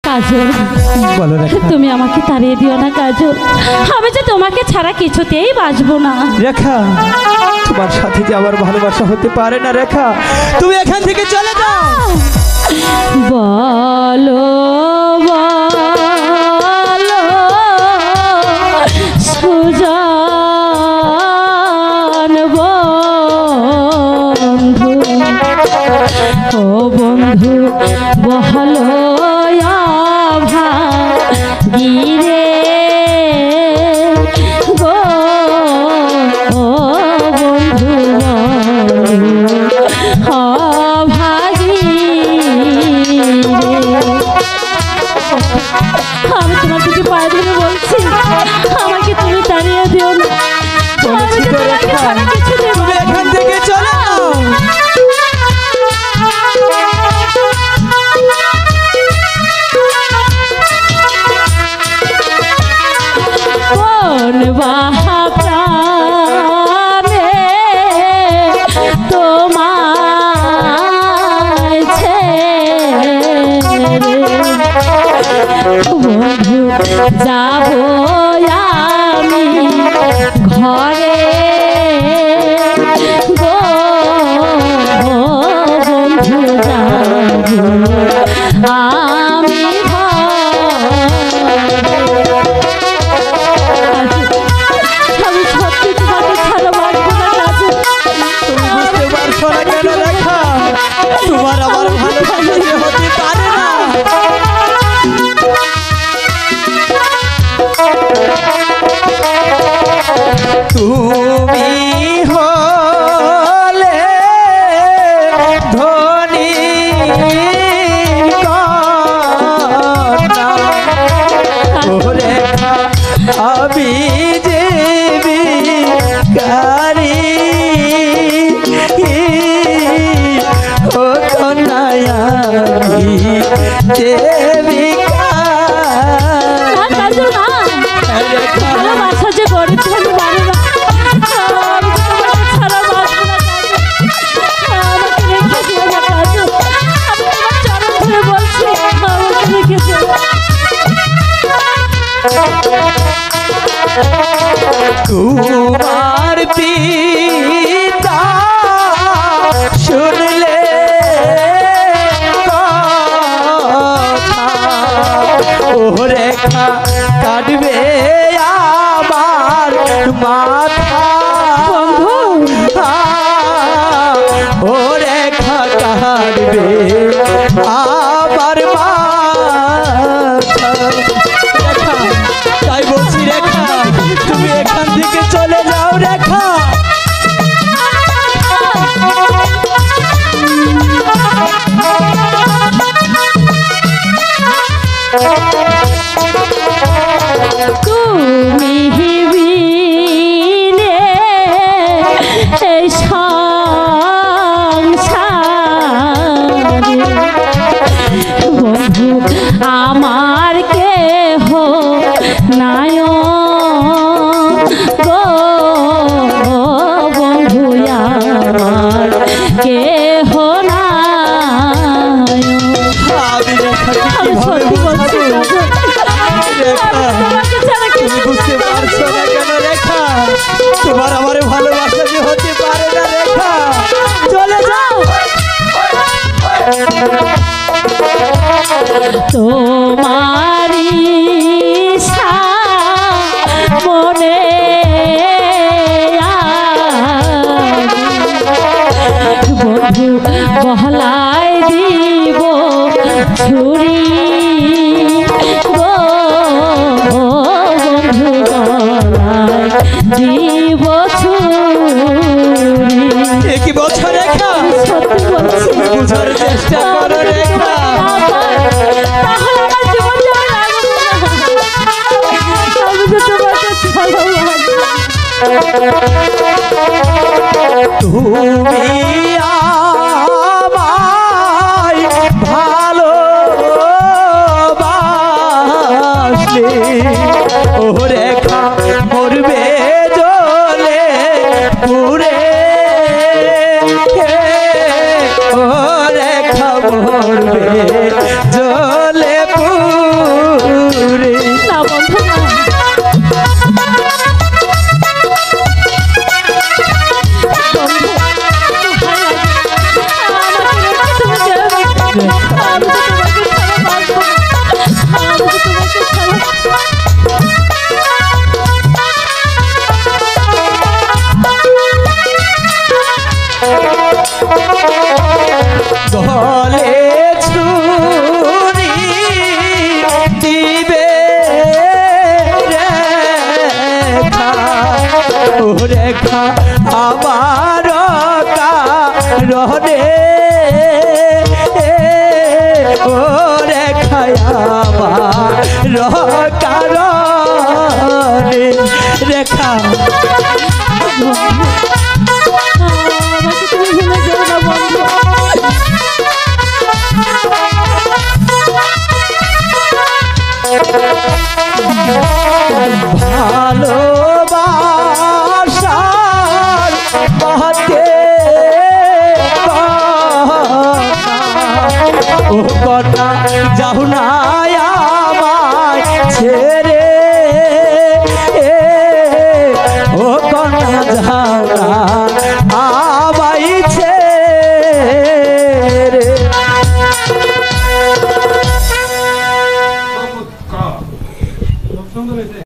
কাজল, বলো রেখা। তুমি আমাকে তাড়িয়ে দিও না কাজল, আমি যে তোমাকে ছাড়া কিছুতেই বাঁচবো না। রেখা, তোমার সাথে যে আমার ভালোবাসা হতে পারে না রেখা, তুমি এখান থেকে চলে যাও। বলো বলো সুজন বন্ধু, ও বন্ধু বহলো গিরে গো, ও বন্ধু ভাগি আমি তোমার দিকে পায়ে ধরে বলছি, আমাকে তুমি তাড়িয়ে দিও না। আমি যে তোমাকে ছাড়া কিছু দেব তুমি এখান থেকে চলে যাও। কোন বাহা প্রাণে তোমায় ছেড়ে বন্ধু যাবো আমি ঘরে গো, বন্ধু যাবো আমি আমি সত্যি তোমাকে ছাড়া বাঁচবো না কাজল। তুমি বুঝতে পারছো না কেন রেখা, তোমার আমার ভালোবাসা যে হতে পারে না। তুমি হলে ধনী কন্যা, ও রেখা আমি যে ভিখারি, ও কন্যা আমি যে না কাজল না, ভালোবাসা যে গরিব ধনী মানে না, আমি তো তোমাকে ছাড়া বাঁচবো না কাজল। আমাকে রেখে দিও না কাজল, আমি তোমার চরণ ধরে বলছি, আমাকে রেখে দিও না। তোমার পিতা শুনলে কথা, ও রেখা কাটবে আমার মাথা, ও রেখা কাটবে আমার মাথা। রেখা, তাই বলছি রেখা, তুমি এখান থেকে চলে যাও রেখা। তুমি বিনে এই সংসারে বন্ধু আমার কেহ নাই গো, বন্ধু আমার কেহ নাই। আমি রেখাকে আমি কিভাবে সত্যি বলছি বোঝাবো? রেখা, তোমাকে ছাড়া তুমি কিছু বুঝতে পারছো না কেন রেখা, তোমার আমার ভালোবাসা যে হতে পারে না রেখা, চলে যাও। তোমারি মনে বন্ধু বহলায় দিব ছুরি গো, বন্ধু বহলায় দিব ছুরি। কি বলছো রেখা, সত্যি বলছি, বুঝার চেষ্টা করো রেখা। তাহলে আমার জীবন যাওয়া লাগবে না, আমি তো তোমাকে ছাড়া বাঁচবো না। তুমি আমায় ভালোবাসলে, ও রেখা মরবে জ্বলে পুড়ে, ও রেখা মরবে জ্বলে পুড়ে। আমার কারণে ও রেখা আমার কারণে রেখা আমাকে তুমি ভুলে যেও না বন্ধু। ভালোবাসার বাতে ও কন্যা যাও না